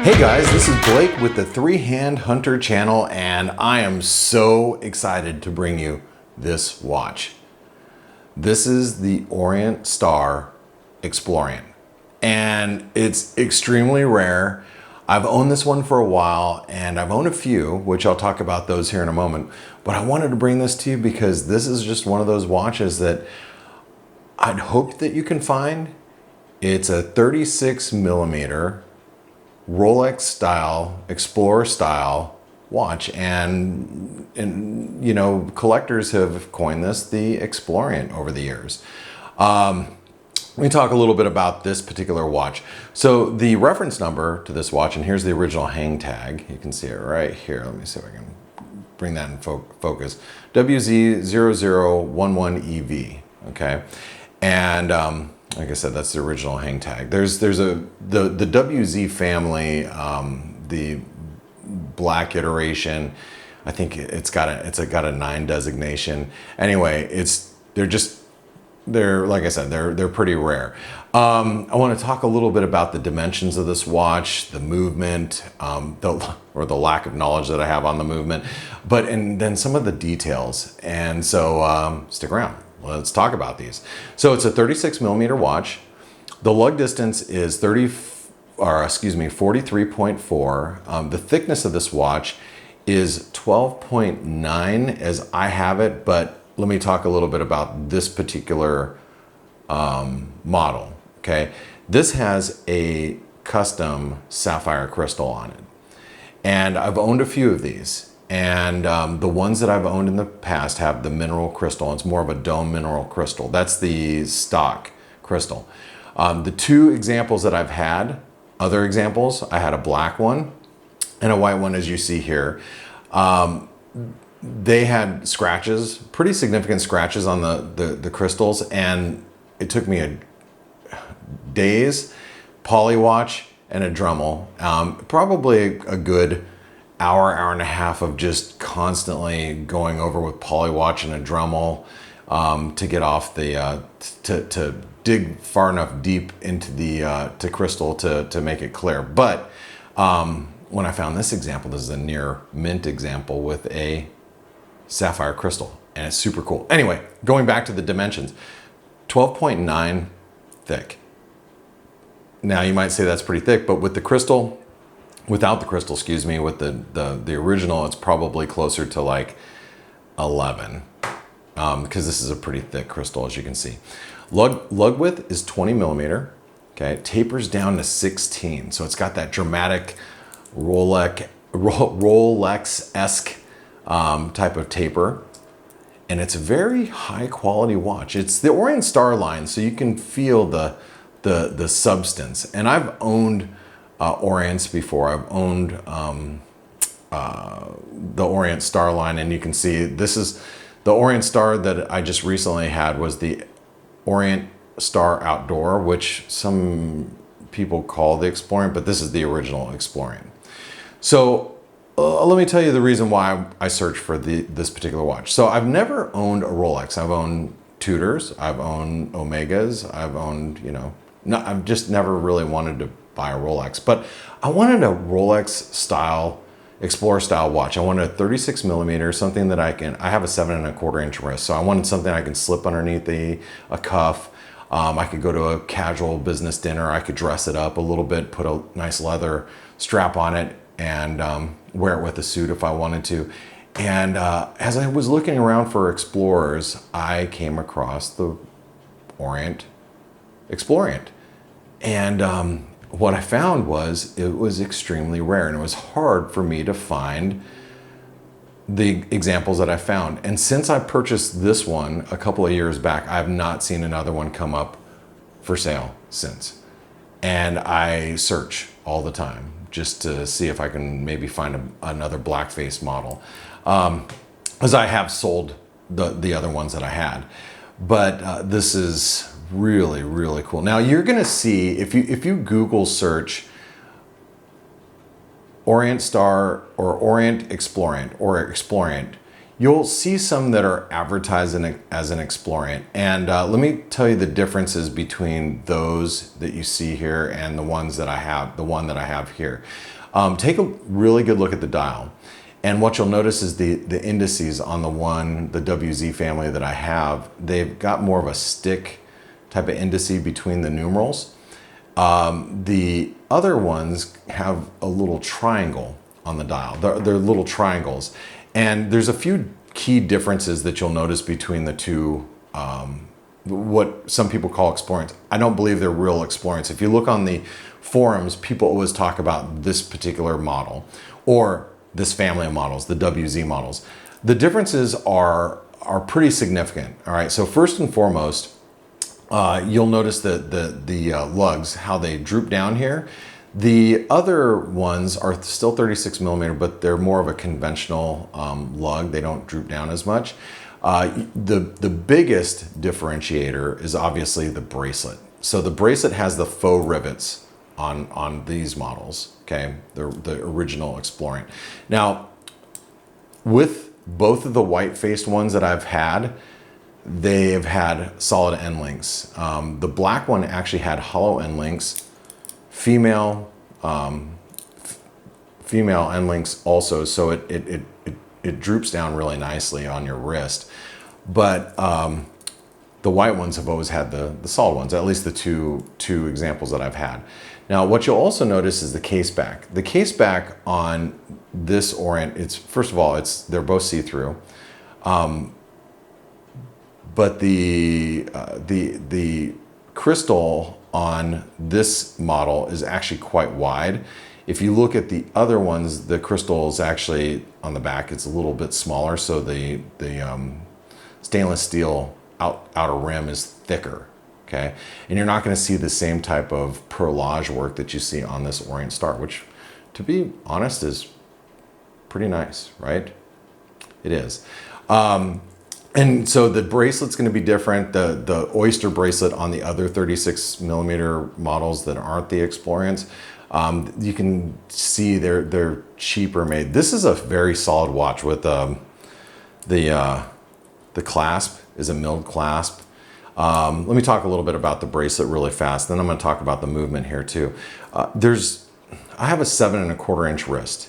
Hey guys, this is Blake with the Three Hand Hunter channel, and I am so excited to bring you this watch. This is the Orient Star Explorian, and it's extremely rare. I've owned this one for a while, and I've owned a few, which I'll talk about those here in a moment, but I wanted to bring this to you because this is just one of those watches that I'd hoped that you can find. It's a 36 millimeter Rolex style, Explorer style watch, and you know, collectors have coined this the Explorian over the years. Let me talk a little bit about this particular watch. So the reference number to this watch, and here's the original hang tag. You can see it right here. Let me see if I can bring that in focus. WZ0011EV. Okay, and like I said, that's the original hang tag. The WZ family, the black iteration. I think it's got a 9 designation. Anyway, they're like I said, they're pretty rare. I want to talk a little bit about the dimensions of this watch, the movement, or the lack of knowledge that I have on the movement, and then some of the details. And so stick around. Let's talk about these. So it's a 36 millimeter watch. The lug distance is 43.4. The thickness of this watch is 12.9 as I have it, but let me talk a little bit about this particular model. Okay, this has a custom sapphire crystal on it, and I've owned a few of these. And the ones that I've owned in the past have the mineral crystal. It's more of a dome mineral crystal. That's the stock crystal. The two examples that I've had, other examples, I had a black one and a white one, as you see here. They had scratches, pretty significant scratches on the crystals, and it took me days, poly watch, and a Dremel. Probably a good hour and a half of just constantly going over with polywatch and a Dremel to get off the to dig far enough deep into the to crystal to make it clear. But when I found this example, this is a near mint example with a sapphire crystal, and it's super cool. Anyway, going back to the dimensions, 12.9 thick. Now you might say that's pretty thick, but with the crystal, without the crystal, excuse me, with the original, it's probably closer to like 11, because this is a pretty thick crystal, as you can see. Lug width is 20 millimeter. Okay, it tapers down to 16, so it's got that dramatic Rolex-esque type of taper, and it's a very high quality watch. It's the Orient Star line, so you can feel the substance. And I've owned Orients before. I've owned the Orient Star line, and you can see this is the Orient Star that I just recently had was the Orient Star Outdoor, which some people call the Explorient, but this is the original Explorian. So let me tell you the reason why I searched for this particular watch. So I've never owned a Rolex. I've owned Tudors, I've owned Omegas, I've owned, I've just never really wanted to buy a Rolex, but I wanted a Rolex style, Explorer style watch. I wanted a 36 millimeter, something that I have a 7¼ inch wrist, so I wanted something I can slip underneath a cuff. I could go to a casual business dinner, I could dress it up a little bit, put a nice leather strap on it, and wear it with a suit if I wanted to. And as I was looking around for Explorers, I came across the Orient Explorient. And what I found was it was extremely rare, and it was hard for me to find the examples that I found. And since I purchased this one a couple of years back, I have not seen another one come up for sale since. And I search all the time just to see if I can maybe find another blackface model, as I have sold the other ones that I had. But this is really, really cool. Now you're gonna see, if you Google search Orient Star or Orient Explorient or Explorient, You'll see some that are advertised as an Explorient. And let me tell you the differences between those that you see here and the ones that I have, the one that I have here. Take a really good look at the dial. And what you'll notice is the indices on the WZ family that I have, they've got more of a stick type of indice between the numerals. The other ones have a little triangle on the dial. They're little triangles. And there's a few key differences that you'll notice between the two, what some people call Explorients. I don't believe they're real Explorients. If you look on the forums, people always talk about this particular model or this family of models, the WZ models. The differences are pretty significant. All right, so first and foremost, you'll notice that the lugs, how they droop down here. The other ones are still 36 millimeter, but they're more of a conventional lug. They don't droop down as much. The biggest differentiator is obviously the bracelet. So the bracelet has the faux rivets on these models, okay? The original Explorient. Now, with both of the white-faced ones that I've had, they have had solid end links. The black one actually had hollow end links, female end links also, so it droops down really nicely on your wrist. But the white ones have always had the solid ones, at least the two examples that I've had. Now, what you'll also notice is the case back. The case back on this Orient, first of all, they're both see-through. But the crystal on this model is actually quite wide. If you look at the other ones, the crystal is actually on the back. It's a little bit smaller, so the stainless steel outer rim is thicker. Okay, and you're not going to see the same type of perlage work that you see on this Orient Star, which, to be honest, is pretty nice, right? It is. And so the bracelet's going to be different. The oyster bracelet on the other 36 millimeter models that aren't the Explorients, you can see they're cheaper made. This is a very solid watch with the clasp is a milled clasp. Let me talk a little bit about the bracelet really fast. Then I'm going to talk about the movement here too. I have a 7¼ inch wrist,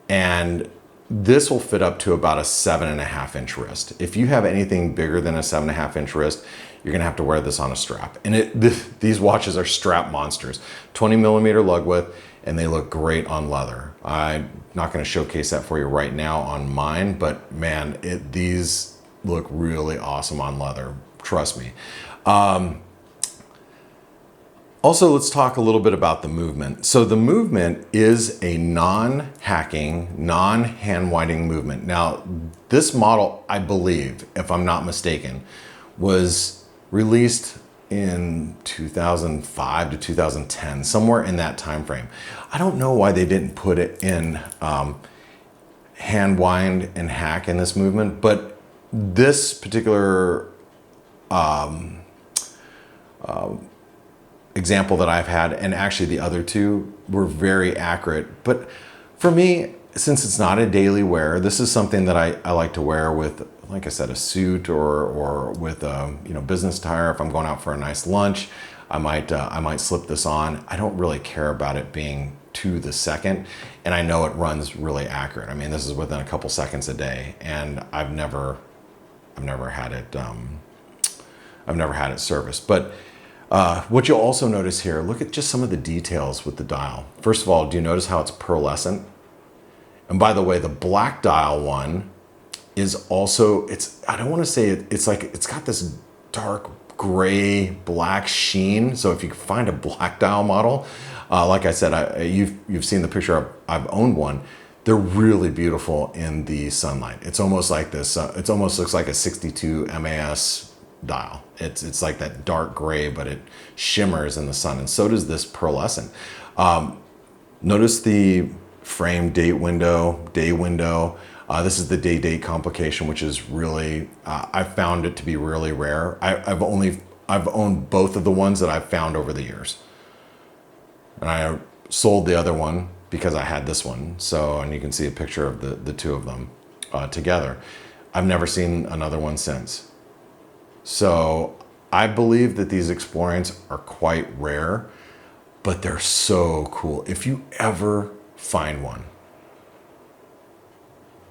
and this will fit up to about a 7½ inch wrist. If you have anything bigger than a 7½ inch wrist, you're gonna have to wear this on a strap. And these watches are strap monsters. 20 millimeter lug width, and they look great on leather. I'm not gonna showcase that for you right now on mine, but man, these look really awesome on leather, trust me. Also, let's talk a little bit about the movement. So the movement is a non-hacking, non-hand-winding movement. Now, this model, I believe, if I'm not mistaken, was released in 2005 to 2010, somewhere in that time frame. I don't know why they didn't put it in hand wind and hack in this movement, but this particular example that I've had, and actually the other two, were very accurate. But for me, since it's not a daily wear, this is something that I like to wear with, like I said, a suit or with a business attire. If I'm going out for a nice lunch, I might slip this on. I don't really care about it being to the second, and I know it runs really accurate. I mean, this is within a couple seconds a day, and I've never had it serviced. But what you'll also notice here, look at just some of the details with the dial. First of all, do you notice how it's pearlescent? And by the way, the black dial one is also, I don't want to say it's like, it's got this dark gray black sheen. So if you find a black dial model, like I said, you've seen the picture, I've owned one. They're really beautiful in the sunlight. It's almost like this, it almost looks like a 62 MAS dial. It's like that dark gray, but it shimmers in the sun, and so does this pearlescent. Notice the frame date window, day window. This is the day-date complication, which is really, I found it to be really rare. I've owned both of the ones that I've found over the years. And I sold the other one because I had this one. So, and you can see a picture of the two of them. together. I've never seen another one since. So I believe that these Explorians are quite rare, but they're so cool. If you ever find one,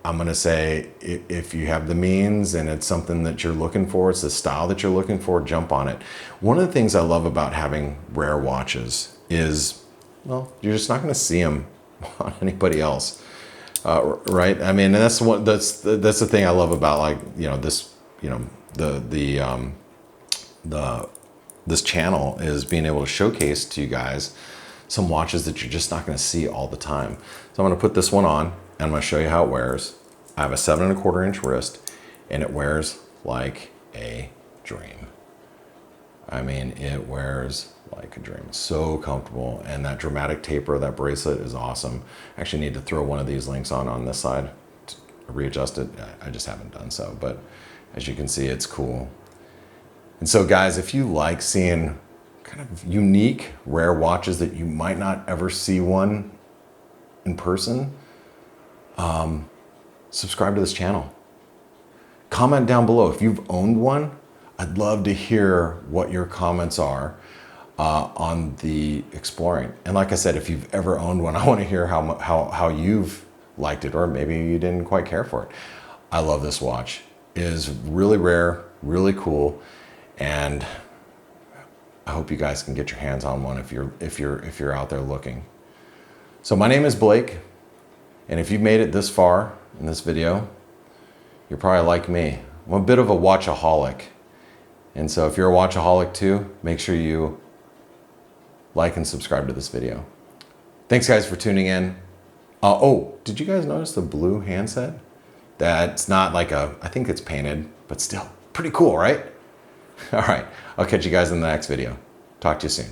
I'm gonna say if you have the means and it's something that you're looking for, it's the style that you're looking for, jump on it. One of the things I love about having rare watches is, well, you're just not gonna see them on anybody else, right? I mean, that's the thing I love about, like, this, this channel is being able to showcase to you guys some watches that you're just not gonna see all the time. So I'm gonna put this one on, and I'm gonna show you how it wears. I have a 7¼ inch wrist, and it wears like a dream. I mean, it wears like a dream. So comfortable, and that dramatic taper of that bracelet is awesome. I actually need to throw one of these links on this side to readjust it. I just haven't done so, but as you can see, it's cool. And so guys, if you like seeing kind of unique, rare watches that you might not ever see one in person, subscribe to this channel. Comment down below if you've owned one. I'd love to hear what your comments are on the Explorient. And like I said, if you've ever owned one, I want to hear how you've liked it, or maybe you didn't quite care for it. I love this watch. It is really rare, really cool, and I hope you guys can get your hands on one if you're out there looking. So my name is Blake, and if you've made it this far in this video, you're probably like me. I'm a bit of a watchaholic. And so if you're a watchaholic too, make sure you like and subscribe to this video. Thanks guys for tuning in. Oh, did you guys notice the blue handset? That's not like I think it's painted, but still pretty cool, right? All right, I'll catch you guys in the next video. Talk to you soon.